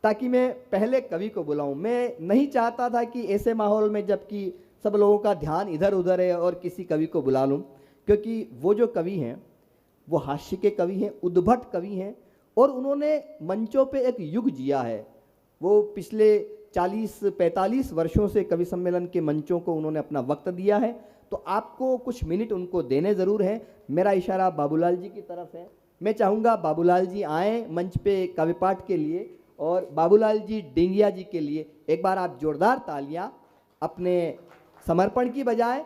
ताकि मैं पहले कवि को बुलाऊं। मैं नहीं चाहता था कि ऐसे माहौल में जबकि सब लोगों का ध्यान इधर उधर है और किसी कवि को बुला लूं, क्योंकि वो जो कवि हैं वो हास्य के कवि हैं, उद्भट कवि हैं, और उन्होंने मंचों पे एक युग जिया है। वो पिछले 40-45 वर्षों से कवि सम्मेलन के मंचों को उन्होंने अपना वक्त दिया है, तो आपको कुछ मिनट उनको देने ज़रूर हैं। मेरा इशारा बाबूलाल जी की तरफ है। मैं चाहूँगा बाबूलाल जी आएँ मंच पे काव्य पाठ के लिए, और बाबूलाल जी डिंगिया जी के लिए एक बार आप जोरदार तालियां अपने समर्पण की बजाय,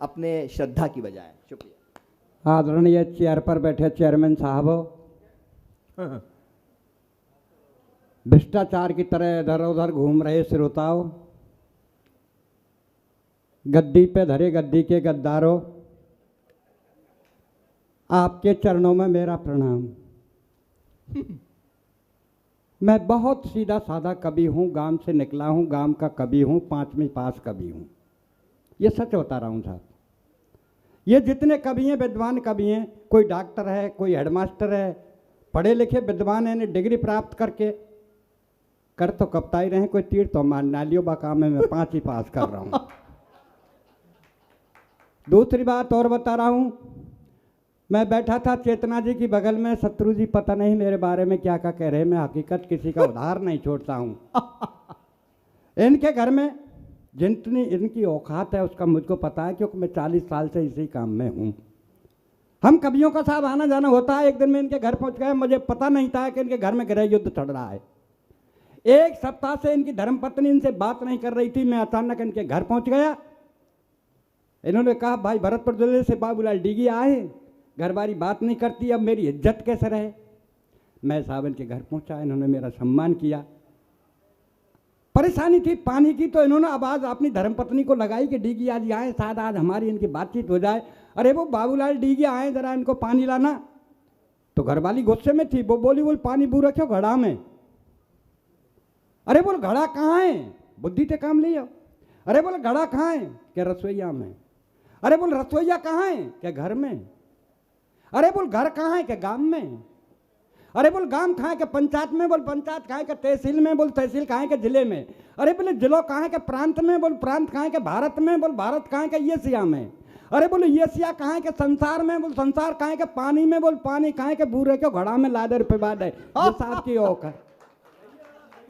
अपने श्रद्धा की बजाय। शुक्रिया। आदरणीय चेयर पर बैठे चेयरमैन साहब, भ्रष्टाचार की तरह इधर उधर घूम रहे श्रोताओं, गद्दी पे धरे गद्दी के गद्दारों, आपके चरणों में मेरा प्रणाम। मैं बहुत सीधा साधा कवि हूँ, गांव से निकला हूँ, गांव का कवि हूँ, 5वीं पास कवि हूँ। ये सच बता रहा हूँ साहब। ये जितने कवि हैं विद्वान कवि हैं, कोई डॉक्टर है, कोई हेडमास्टर है, पढ़े लिखे विद्वान हैं, डिग्री प्राप्त करके कर तो कपताई रहे, कोई तीर तो मान नालियों बाकाम में मैं 5वीं पास कर रहा हूँ। दूसरी बात और बता रहा हूँ, मैं बैठा था चेतना जी की बगल में, शत्रु जी पता नहीं मेरे बारे में क्या क्या कह रहे, मैं हकीकत किसी का उधार नहीं छोड़ता हूँ। इनके घर में जितनी इनकी औकात है उसका मुझको पता है, क्योंकि मैं 40 साल से इसी काम में हूँ। हम कवियों का साहब आना जाना होता है। एक दिन मैं इनके घर पहुँच गया, मुझे पता नहीं था कि इनके घर में गृह युद्ध चल रहा है। एक सप्ताह से इनकी धर्मपत्नी इनसे बात नहीं कर रही थी। मैं अचानक इनके घर पहुँच गया। इन्होंने कहा भाई भरतपुर जिले से बाबूलाल डीगी आए, घरवारी बात नहीं करती, अब मेरी इज्जत कैसे रहे। मैं साहब इनके घर पहुंचा, इन्होंने मेरा सम्मान किया। परेशानी थी पानी की, तो इन्होंने आवाज़ अपनी धर्मपत्नी को लगाई कि डीगी आज आए, शायद आज हमारी इनकी बातचीत हो जाए। अरे वो बाबूलाल डीगी आए, जरा इनको पानी लाना। तो घरवाली गुस्से में थी, वो बोली बोल पानी बू रखो घड़ा में। अरे बोल घड़ा कहाँ है, बुद्धि से काम लियो। अरे बोल घड़ा कहाँ है, क्या रसोईया में। अरे बोल रसोईया कहाँ है, क्या घर में। अरे बोल घर कहाँ है, क्या गांव में। अरे बोल गांव कहाँ है, क्या पंचायत में। बोल पंचायत कहाँ है, क्या तहसील में। बोल तहसील कहाँ है, क्या जिले में। अरे बोले जिलों कहाँ है, क्या प्रांत में। बोल प्रांत कहाँ है, क्या भारत में। बोल भारत कहाँ है, क्या एशिया में। अरे बोले एशिया कहाँ है, क्या संसार में। बोल संसार कहाँ है, क्या पानी में। बोल पानी कहाँ है, क्या बूढ़े के घड़ा में लादे रुपए बाद है। ये साहब की औकात।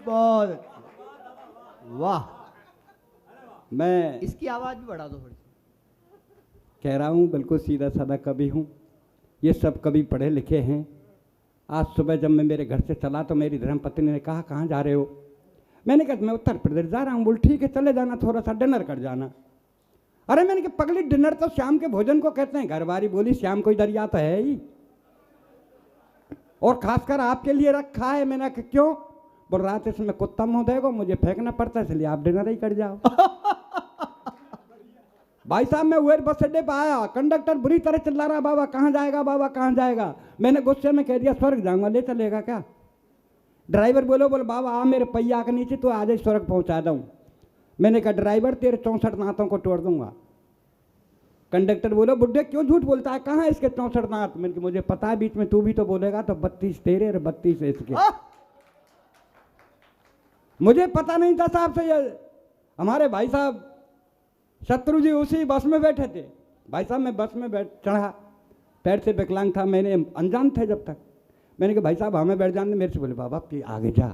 बहुत वाह, मैं इसकी आवाज भी बढ़ा दो थोड़ी। कह रहा हूँ बिल्कुल सीधा साधा कवि हूँ। ये सब कवि पढ़े लिखे हैं। आज सुबह जब मैं मेरे घर से चला तो मेरी धर्मपत्नी ने कहा कहाँ जा रहे हो। मैंने कहा मैं उत्तर प्रदेश जा रहा हूँ। बोल ठीक है चले जाना, थोड़ा सा डिनर कर जाना। अरे मैंने कहा पगली डिनर तो शाम के भोजन को कहते हैं। घरवारी बोली शाम कोई दरिया तो है ही, और खासकर आपके लिए रखा है। मैंने कहा क्यों। बोल रात इसमें कुत्ता मुँह देगा, मुझे फेंकना पड़ता है, इसलिए आप डिनर ही कर जाओ। भाई साहब मैं वेयर बस अड्डे पर आया, कंडक्टर बुरी तरह चिल्ला रहा, बाबा कहाँ जाएगा, बाबा कहाँ जाएगा। मैंने गुस्से में कह दिया स्वर्ग जाऊंगा, ले चलेगा क्या। ड्राइवर बोलो बोल बाबा आ मेरे पहिया के नीचे, तो आज ही स्वर्ग पहुंचा दूँ। मैंने कहा ड्राइवर तेरे 64 दांतों को तोड़ दूंगा। कंडक्टर बोलो बुढ़े क्यों झूठ बोलता है, कहाँ इसके 64 दांत। मैंने मुझे पता है, बीच में तू भी तो बोलेगा, तो 32 तेरे और 32 इसके। मुझे पता नहीं था साहब से। हमारे भाई साहब शत्रु जी उसी बस में बैठे थे। भाई साहब मैं बस में बैठ चढ़ा, पैर से विकलांग था, मैंने अनजान थे जब तक। मैंने कहा भाई साहब हमें बैठ जाने। मेरे से बोले बाबा आगे जा।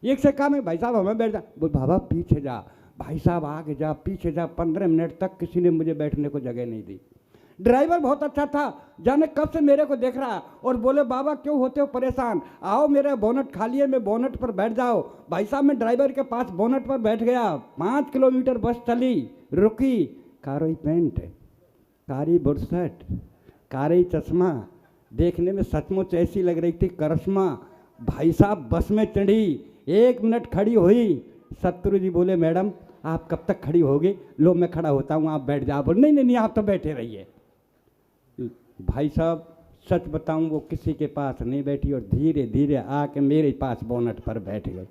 एक से कहा मैं भाई साहब हमें बैठ जा। बोल बाबा पीछे जा। भाई साहब आगे जा पीछे जा। 15 मिनट तक किसी ने मुझे बैठने को जगह नहीं दी। ड्राइवर बहुत अच्छा था, जाने कब से मेरे को देख रहा और बोले बाबा क्यों होते हो परेशान, आओ मेरा बोनट खाली है, मैं बोनट पर बैठ जाओ। भाई साहब मैं ड्राइवर के पास बोनट पर बैठ गया। 5 किलोमीटर बस चली, रुकी। कारोई पैंट, कारी बुरसट, कारी चश्मा, देखने में सचमुच ऐसी लग रही थी करिश्मा। भाई साहब बस में चढ़ी, 1 मिनट खड़ी हुई। शत्रु जी बोले मैडम आप कब तक खड़ी होगी। लो मैं खड़ा होता हूँ, आप बैठ जाओ। बोले नहीं नहीं आप तो बैठे रहिए। भाई साहब सच बताऊं वो किसी के पास नहीं बैठी और धीरे धीरे आके मेरे पास बोनट पर बैठ गई।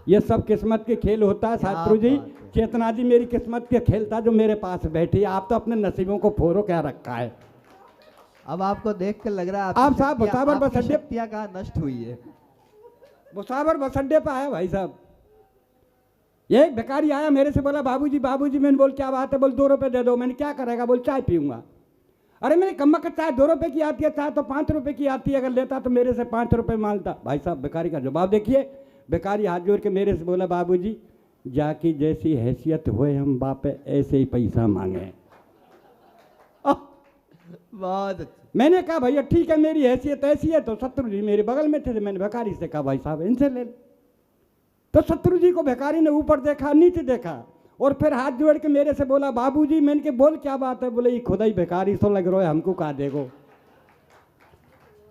ये सब किस्मत के खेल होता है शत्रु जी। चेतना जी मेरी किस्मत के खेल था जो मेरे पास बैठी। आप तो अपने नसीबों को फोरो क्या रखा है। अब आपको देख कर लग रहा है आप साहब बसावर बस अड्डे शक्तियां कहाँ नष्ट हुई है। बुसावर बस अड्डे पर आया भाई साहब, एक भिखारी आया मेरे से, बोला बाबूजी बाबूजी। मैंने बोल क्या बात है? बोल 2 रुपए दे दो। मैंने क्या करेगा? बोल चाय पीऊंगा। अरे मैंने कम्मा का चाय 2 रुपए की आती है, चाय तो 5 रुपए की आती है, अगर लेता तो मेरे से 5 रुपए मांगता। भाई साहब भिखारी का जवाब देखिए, भिखारी हाथ जोड़ के मेरे से बोला बाबूजी जाकी जैसी हैसियत हुए हम बापे ऐसे ही पैसा मांगे। बहुत अच्छा। मैंने कहा भैया ठीक है, मेरी हैसियत ऐसी है। तो शत्रु जी मेरे बगल में थे, मैंने भिखारी से कहा भाई साहब इनसे ले। तो शत्रु जी को भिखारी ने ऊपर देखा नीचे देखा और फिर हाथ जोड़ के मेरे से बोला बाबूजी। मैंने के बोल क्या बात है? बोले ये खुदा ही भिखारी सो लग रहा है, हमको कहा देगो।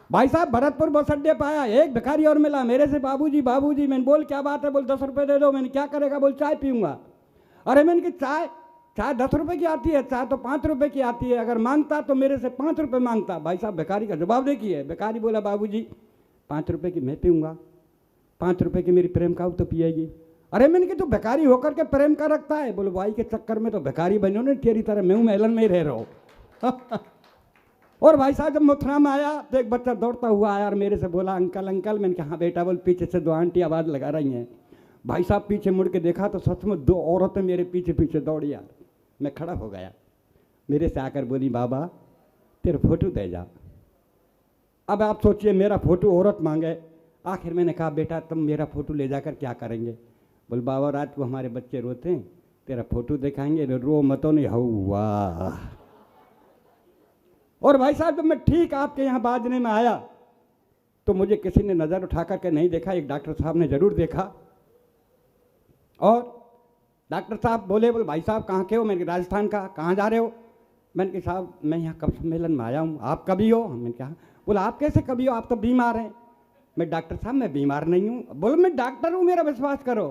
भाई साहब भरतपुर बस अड्डे पाया, एक भिखारी और मिला मेरे से, बाबूजी बाबूजी। मैंने बोल क्या बात है? बोल 10 रुपए दे दो। मैंने क्या करेगा? बोल चाय पीऊंगा। अरे मैंने कि चाय 10 रुपए की आती है, चाय तो 5 रुपए की आती है, अगर मांगता तो मेरे से 5 रुपए मांगता। भाई साहब भिखारी का जवाब देखिए, भिखारी बोला बाबूजी 5 रुपए की मैं पीऊंगा, 5 रुपए की मेरी प्रेम का तो पिएगी। अरे मैंने कि तू भिखारी होकर के प्रेम का रखता है? बोलो भाई के चक्कर में तो भिखारी बनो ने, तेरी तरह मैं हूं मेलन में ही रह रहा हूं। और भाई साहब जब मथुरा में आया तो एक बच्चा दौड़ता हुआ आया और मेरे से बोला अंकल अंकल। मैंने कहा हाँ बेटा बोल। पीछे से 2 आंटी आवाज़ लगा रही हैं। भाई साहब पीछे मुड़ के देखा तो सच में 2 औरतें मेरे पीछे पीछे दौड़ी। यार मैं खड़ा हो गया, मेरे से आकर बोली बाबा तेरे फोटो दे जा। अब आप सोचिए मेरा फोटो औरत मांगे। आखिर मैंने कहा बेटा तुम मेरा फोटो ले जाकर क्या करेंगे? बोल बाबा रात को हमारे बच्चे रोते हैं, तेरा फोटो दिखाएंगे, रो मतों नहीं हुआ। और भाई साहब जब मैं ठीक आपके यहाँ बाजने में आया तो मुझे किसी ने नज़र उठा करके नहीं देखा, एक डॉक्टर साहब ने जरूर देखा। और डॉक्टर साहब बोले भाई साहब कहाँ के हो? मैंने राजस्थान का। कहाँ जा रहे हो? मैंने कहा साहब मैं यहाँ कब सम्मेलन में आया हूँ, आप कभी हो? मैंने कहा। बोला आप कैसे कभी हो, आप तो बीमार हैं। मैं डॉक्टर साहब मैं बीमार नहीं हूँ। बोलो मैं डॉक्टर हूँ मेरा विश्वास करो।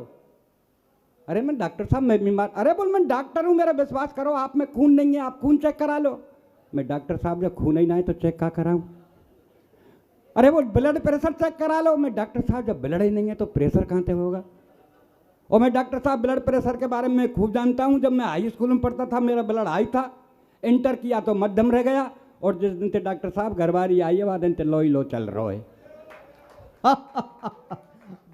अरे मैं डॉक्टर साहब मैं बीमार। अरे बोल मैं डॉक्टर हूँ मेरा विश्वास करो, आप में खून नहीं है, आप खून चेक करा लो। मैं डॉक्टर साहब जब खून ही ना है तो चेक क्या कराऊँ? अरे वो ब्लड प्रेशर चेक करा लो। मैं डॉक्टर साहब जब ब्लड ही नहीं है तो प्रेशर कहाँ से होगा? और मैं डॉक्टर साहब ब्लड प्रेशर के बारे में खूब जानता हूँ। जब मैं हाई स्कूल में पढ़ता था मेरा ब्लड हाई था, इंटर किया तो मध्यम रह गया, और जिस दिन से डॉक्टर साहब घरबारी आई है वह दिन से लो चल रहा है।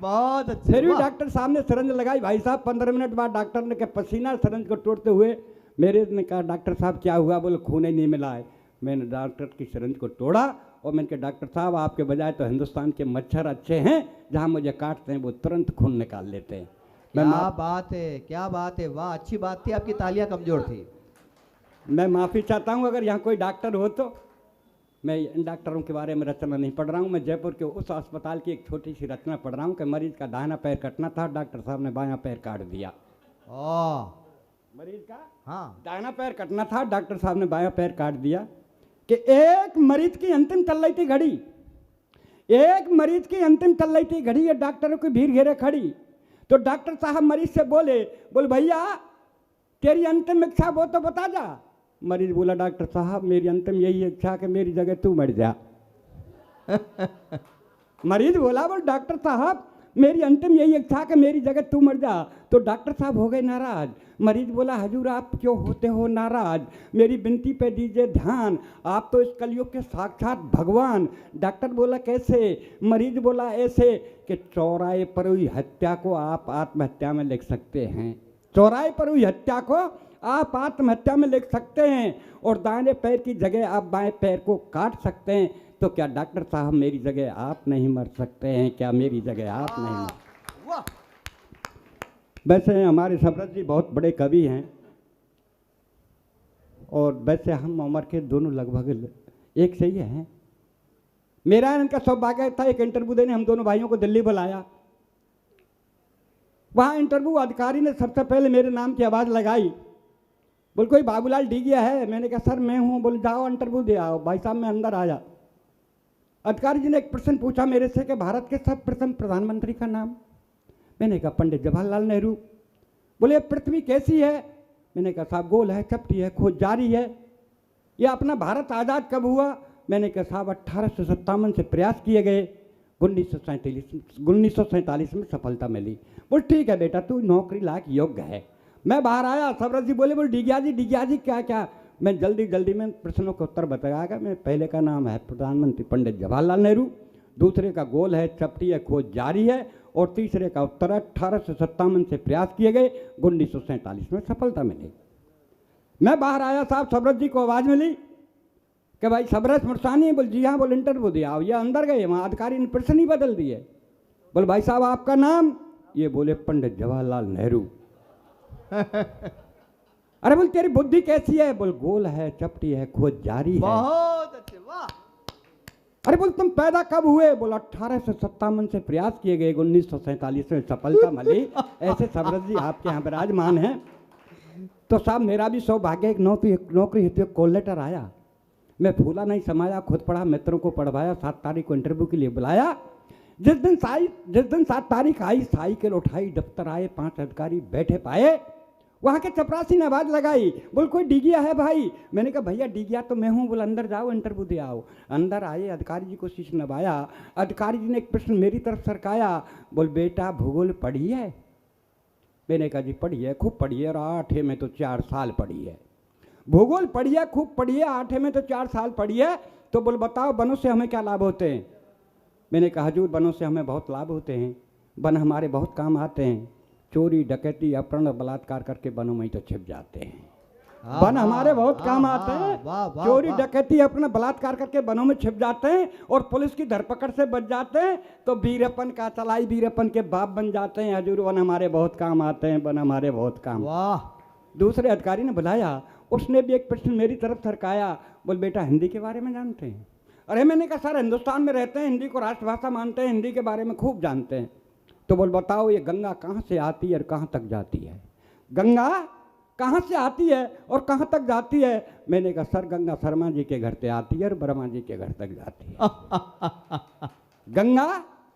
बहुत अच्छे। फिर भी डॉक्टर साहब ने सिरंज लगाई। भाई साहब 15 मिनट बाद डॉक्टर ने के पसीना सिरंज को तोड़ते हुए मेरे ने कहा डॉक्टर साहब क्या हुआ? बोले खून ही नहीं मिला है। मैंने डॉक्टर की सिरंज को तोड़ा और मैंने कहा डॉक्टर साहब आपके बजाय तो हिंदुस्तान के मच्छर अच्छे हैं, जहाँ मुझे काटते हैं वो तुरंत खून निकाल लेते हैं। क्या बात है, क्या बात है, वाह अच्छी बात थी, आपकी तालियां कमजोर थी। मैं माफ़ी चाहता हूँ अगर यहाँ कोई डॉक्टर हो तो। मैं इन डॉक्टरों के बारे में रचना नहीं पढ़ रहा हूँ, मैं जयपुर के उस अस्पताल की एक छोटी सी रचना पढ़ रहा हूँ कि मरीज का दाहिना पैर कटना था, डॉक्टर साहब ने बायां पैर काट दिया। मरीज का हाँ दाहिना पैर कटना था, डॉक्टर साहब ने बायां पैर काट दिया। कि एक मरीज की अंतिम चल रही थी घड़ी, एक मरीज की अंतिम चल रही थी घड़ी, ये डॉक्टरों की भीड़ घेरे खड़ी। तो डॉक्टर साहब मरीज से बोले भैया तेरी अंतिम इच्छा वो तो बता जा। मरीज बोला डॉक्टर साहब मेरी अंतिम यही इच्छा कि मेरी जगह तू मर जा। मरीज बोला बोल डॉक्टर साहब मेरी अंतिम यही इच्छा कि मेरी जगह तू मर जा। तो डॉक्टर साहब हो गए नाराज। मरीज बोला हजूर आप क्यों होते हो नाराज, मेरी विनती पे दीजिए ध्यान, आप तो इस कलयुग के साक्षात भगवान। डॉक्टर बोला कैसे? मरीज बोला ऐसे कि चौराहे पर हुई हत्या को आप आत्महत्या में लिख सकते हैं, चौराहे पर हुई हत्या को आप आत्महत्या में लिख सकते हैं, और दाहिने पैर की जगह आप बाएं पैर को काट सकते हैं। तो क्या डॉक्टर साहब मेरी जगह आप नहीं मर सकते हैं? क्या मेरी जगह आप नहीं मर? वैसे हमारे शबरत जी बहुत बड़े कवि हैं, और वैसे हम उम्र के दोनों लगभग एक से ही हैं। मेरा इनका सौभाग्य था एक इंटरव्यू देने, हम दोनों भाइयों को दिल्ली बुलाया। वहाँ इंटरव्यू अधिकारी ने सबसे पहले मेरे नाम की आवाज़ लगाई। बोल कोई बाबूलाल डीगिया है? मैंने कहा सर मैं हूँ। बोले जाओ इंटरव्यू दे आओ। भाई साहब मैं अंदर आया। अधिकारी जी ने एक प्रश्न पूछा मेरे से कि भारत के सर्वप्रथम प्रधानमंत्री का नाम। मैंने कहा पंडित जवाहरलाल नेहरू। बोले पृथ्वी कैसी है? मैंने कहा साहब गोल है, चपटी है, खोज जारी है। ये अपना भारत आज़ाद कब हुआ? मैंने कहा साहब 1857 से प्रयास किए गए, 1947 में सफलता मिली। बोल ठीक है बेटा तू नौकरी लायक योग्य है। मैं बाहर आया, सबरत जी बोले बोल डिगिया जी क्या क्या? मैं जल्दी में प्रश्नों का उत्तर बताया। मैं पहले का नाम है प्रधानमंत्री पंडित जवाहरलाल नेहरू, दूसरे का गोल है, चपटी है, खोज जारी है, और तीसरे का उत्तर है 1857 से प्रयास किए गए, 1947 में सफलता मिली। मैं बाहर आया साहब, सबरत जी को आवाज़ मिली कि भाई सबरत मुर्सानी, बोल जी हाँ, बोल इंटरव्यू दिया। ये अंदर गए, वहाँ अधिकारी ने प्रश्न ही बदल दिए। बोल भाई साहब आपका नाम? ये बोले पंडित जवाहरलाल नेहरू। अरे बोल तेरी बुद्धि कैसी है? बोल गोल है, चपटी है, खोज जारी है। बहुत अच्छे, वाह। अरे बोल तुम पैदा कब हुए? बोल 1857 से प्रयास किए गए, 1947 में सफलता मिली। ऐसे सबरत जी आपके यहाँ विराजमान हैं। तो साहब मेरा भी सौभाग्य, एक नौकरी हेतु कॉल लेटर आया। मैं फूला नहीं समाया, खुद पढ़ा, मित्रों को पढ़वाया, 7 तारीख को इंटरव्यू के लिए बुलाया। जिस दिन 7 तारीख आई, साइकिल उठाई, दफ्तर आए, 5 अधिकारी बैठे पाए। वहाँ के चपरासी ने आवाज़ लगाई, बोल कोई डीगिया है भाई? मैंने कहा भैया डीगिया तो मैं हूँ। बोल अंदर जाओ, इंटरव्यू दे आओ। अंदर आए, अधिकारी जी को शीश नवाया। अधिकारी जी ने एक प्रश्न मेरी तरफ सरकाया, बोल बेटा भूगोल पढ़ी है? मैंने कहा जी पढ़ी है, खूब पढ़ी है, और 8 में तो 4 साल पढ़ी है। भूगोल पढ़ी है, खूब पढ़ी है, 8 में तो 4 साल पढ़ी है। तो बोल बताओ वनों से हमें क्या लाभ होते हैं? मैंने कहा हजूर वनों से हमें बहुत लाभ होते हैं, वन हमारे बहुत काम आते हैं। चोरी डकैती अपहरण और बलात्कार करके वनों में ही तो छिप जाते हैं। वन हमारे बहुत काम आते हैं। चोरी डकैती अपना बलात्कार करके वनों में छिप जाते हैं और पुलिस की धरपकड़ से बच जाते हैं, तो वीरपन का चलाई वीरपन के बाप बन जाते हैं। हजूर वन हमारे बहुत काम आते हैं, वन हमारे बहुत काम। वाह। दूसरे अधिकारी ने बुलाया, उसने भी एक प्रश्न मेरी तरफ सरकाया, बोल बेटा हिंदी के बारे में जानते हैं? अरे मैंने कहा सर हिंदुस्तान में रहते हैं, हिंदी को राष्ट्रभाषा मानते हैं, हिंदी के बारे में खूब जानते हैं। तो बोल बताओ ये गंगा कहाँ से आती है और कहाँ तक जाती है? गंगा कहाँ से आती है और कहाँ तक जाती है? मैंने कहा सर गंगा शर्मा जी के घर से आती है और ब्रह्मा जी के घर तक जाती है। गंगा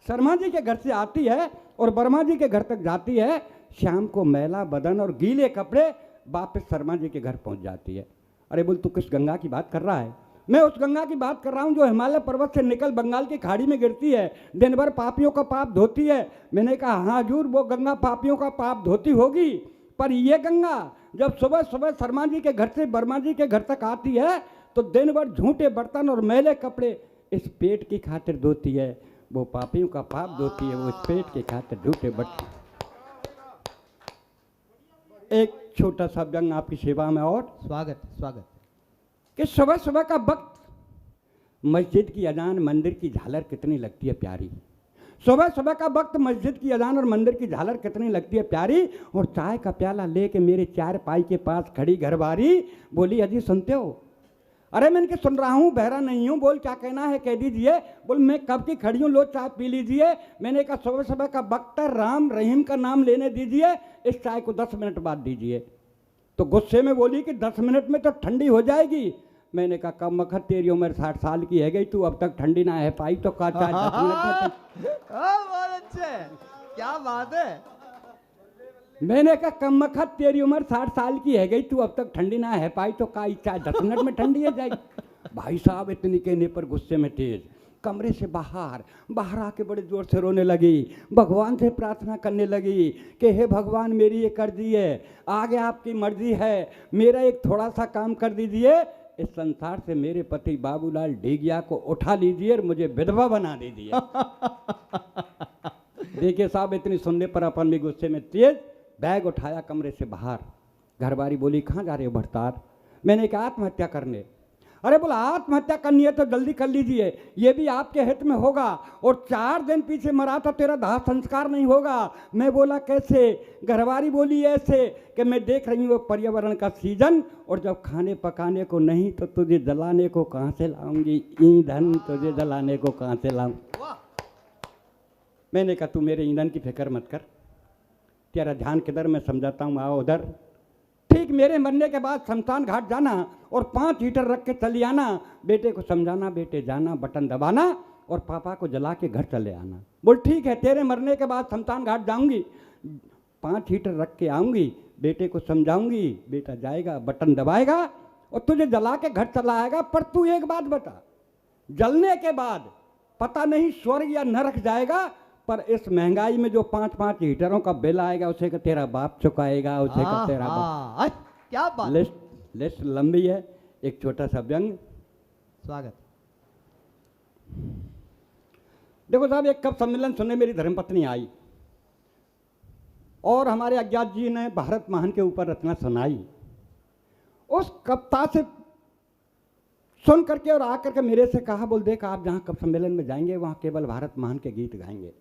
शर्मा जी के घर से आती है और ब्रह्मा जी के घर तक जाती है। शाम को मैला बदन और गीले कपड़े वापस शर्मा जी के घर पहुंच जाती है। अरे बोल तू किस गंगा की बात कर रहा है? मैं उस गंगा की बात कर रहा हूं जो हिमालय पर्वत से निकल बंगाल की खाड़ी में गिरती है, दिन भर पापियों का पाप धोती है। मैंने कहा हाँ हजूर वो गंगा पापियों का पाप धोती होगी, पर ये गंगा जब सुबह सुबह शर्मा जी के घर से वर्मा जी के घर तक आती है तो दिन भर झूठे बर्तन और मैले कपड़े इस पेट की खातिर धोती है। वो पापियों का पाप धोती है, वो इस पेट की खातिर झूठे बर्तन। एक छोटा सा व्यंग आपकी सेवा में और स्वागत स्वागत। कि सुबह सुबह का वक्त मस्जिद की अजान मंदिर की झालर कितनी लगती है प्यारी। सुबह सुबह का वक्त मस्जिद की अजान और मंदिर की झालर कितनी लगती है प्यारी। और चाय का प्याला लेके मेरे 4 पाई के पास खड़ी घरवारी बोली अजी सुनते हो? अरे मैं इनके सुन रहा हूँ, बहरा नहीं हूँ, बोल क्या कहना है कह दीजिए। बोल मैं कब की खड़ी हूँ, लो चाय पी लीजिए। मैंने कहा सुबह सुबह का वक्त है, राम रहीम का नाम लेने दीजिए, इस चाय को 10 मिनट बाद दीजिए। तो गुस्से में बोली कि 10 मिनट में तो ठंडी हो जाएगी। मैंने कहा कम वक्त तेरी उम्र 60 साल की है गई, तू अब तक ठंडी ना है पाई तो का चाय 10 मिनट में। बहुत अच्छे, क्या बात है। मैंने कहा कम वक्त तेरी उम्र 60 साल की है गई, तू अब तक ठंडी ना है पाई तो का चाय 10 मिनट में ठंडी है जाएगी। भाई साहब इतनी कहने पर गुस्से में तेज कमरे से बाहर आके बड़े जोर से रोने लगी, भगवान से प्रार्थना करने लगी कि हे भगवान मेरी ये कर्जी है, आगे आपकी मर्जी है, मेरा एक थोड़ा सा काम कर दीजिए, इस संसार से मेरे पति बाबूलाल डेगिया को उठा लीजिए और मुझे विधवा बना दीजिए। देखिए साहब इतनी सुनने पर अपन भी गुस्से में तेज बैग उठाया कमरे से बाहर। घरवारी बोली कहाँ जा रहे हो भरतार? मैंने कहा आत्महत्या करने। अरे बोला आत्महत्या करनी है तो जल्दी कर लीजिए, ये भी आपके हित में होगा, और 4 दिन पीछे मरा था तेरा दाह संस्कार नहीं होगा। मैं बोला कैसे? घरवारी बोली ऐसे कि मैं देख रही हूँ पर्यावरण का सीजन, और जब खाने पकाने को नहीं तो तुझे जलाने को कहाँ से लाऊंगी, ईंधन तुझे जलाने को कहाँ से लाऊं। मैंने कहा तू मेरे ईंधन की फिक्र मत कर, तेरा ध्यान किधर मैं समझाता हूँ, आओ उधर। ठीक मेरे मरने के बाद शमशान घाट जाना और 5 हीटर रख के चली आना, बेटे को समझाना बेटे जाना बटन दबाना और पापा को जला के घर चले आना। बोल ठीक है तेरे मरने के बाद शमशान घाट जाऊंगी, 5 हीटर रख के आऊंगी, बेटे को समझाऊंगी, बेटा जाएगा बटन दबाएगा और तुझे जला के घर चला आएगा। पर तू एक बात बता, जलने के बाद पता नहीं स्वर्ग या नरक जाएगा, पर इस महंगाई में जो 5-5 हीटरों का बिल आएगा उसे का तेरा बाप चुकाएगा, उसे का तेरा बाप। क्या बात। लिस्ट लंबी है, एक छोटा सा व्यंग। स्वागत। देखो साहब, एक कब सम्मेलन सुनने मेरी धर्मपत्नी आई और हमारे अज्ञात जी ने भारत महान के ऊपर रचना सुनाई। उस कविता से सुन करके और आकर के मेरे से कहा, बोल देख आप जहाँ कब सम्मेलन में जाएंगे वहाँ केवल भारत महान के गीत गाएंगे।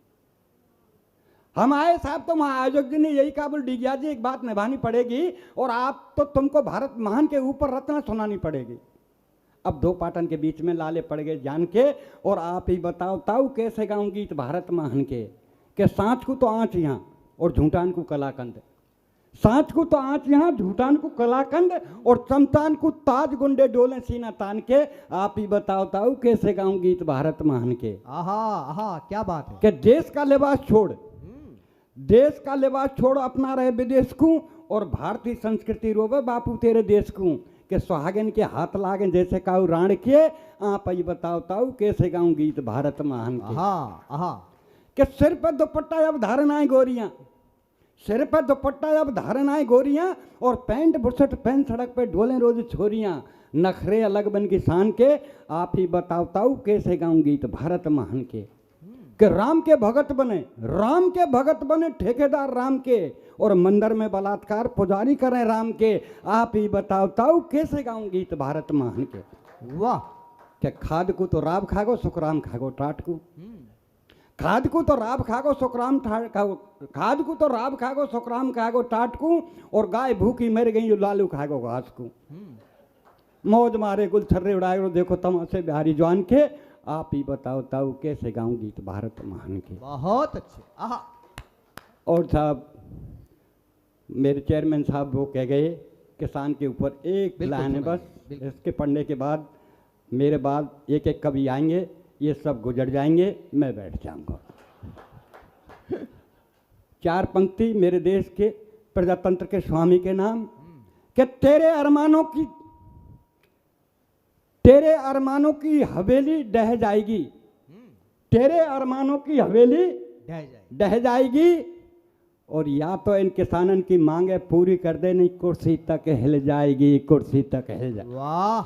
हम आए साहब, तो वहाँ आयोजक जी ने यही कहा, बोल डिगिया जी एक बात निभानी पड़ेगी और आप तो तुमको भारत महान के ऊपर रचना सुनानी पड़ेगी। अब दो पाटन के बीच में लाले पड़ गए जान के, और आप ही बताओ ताऊ कैसे गाऊं गीत भारत महान के सांच को तो आँच यहाँ और झूठान को कलाकंद, सांच को तो आँच यहाँ झूठान को कलाकंद, और चमचान को ताज गुंडे डोले सीना तान के, आप ही बताओ ताऊ कैसे गाऊं गीत भारत महान के। आहा आहा, क्या बात है। कि देश का लिबास छोड़, देश का लिबास छोड़ अपना रहे विदेश को, और भारतीय संस्कृति रोवे बापू तेरे देश को, के सुहागन के हाथ लागे जैसे काऊ राण के, आप ही बताओ ताऊ कैसे गाऊं गीत भारत महान के। आहा, कि सिर पर दुपट्टा अब धारनाएं गोरियां, सिर पर दुपट्टा अब धारनाएं गोरियां, और पैंट बुरसट पहन सड़क पे ढोले रोज छोरियां, नखरे अलग बन की शान के, आप ही बताओ ताऊ कैसे गाऊं गीत भारत महान के। कि राम के भगत बने, राम के भगत बने ठेकेदार राम के, और मंदिर में बलात्कार पुजारी करें राम के, आप ही बताओ ताऊ कैसे गाऊं गीत भारत महान के। वाह। कि खाद को तो राब खागो सुखराम खागो टाट को, खाद को तो राब खागो सुखराम खागो, खाद को तो राब खागो सुखराम खागो टाट को, और गाय भूखी मर गई लालू खागो घास को। मौज मारे गुल छर्रे उड़ाए देखो तमाशे बिहारी जवान के, आप ही बताओ ताऊ कैसे गाऊं गीत भारत महान के। बहुत अच्छे। आहा। और साहब मेरे चेयरमैन साहब वो कह गए किसान के ऊपर एक लाइन है बस, इसके पढ़ने के बाद मेरे बाद एक एक कवि आएंगे, ये सब गुजर जाएंगे, मैं बैठ जाऊंगा। 4 पंक्ति मेरे देश के प्रजातंत्र के स्वामी के नाम, कि तेरे अरमानों की हवेली ढह जाएगी, तेरे अरमानों की हवेली ढह जाएगी, और या तो इन किसानन की मांगे पूरी कर दे, नहीं कुर्सी तक हिल जाएगी, कुर्सी तक हिल जाएगी। वाह।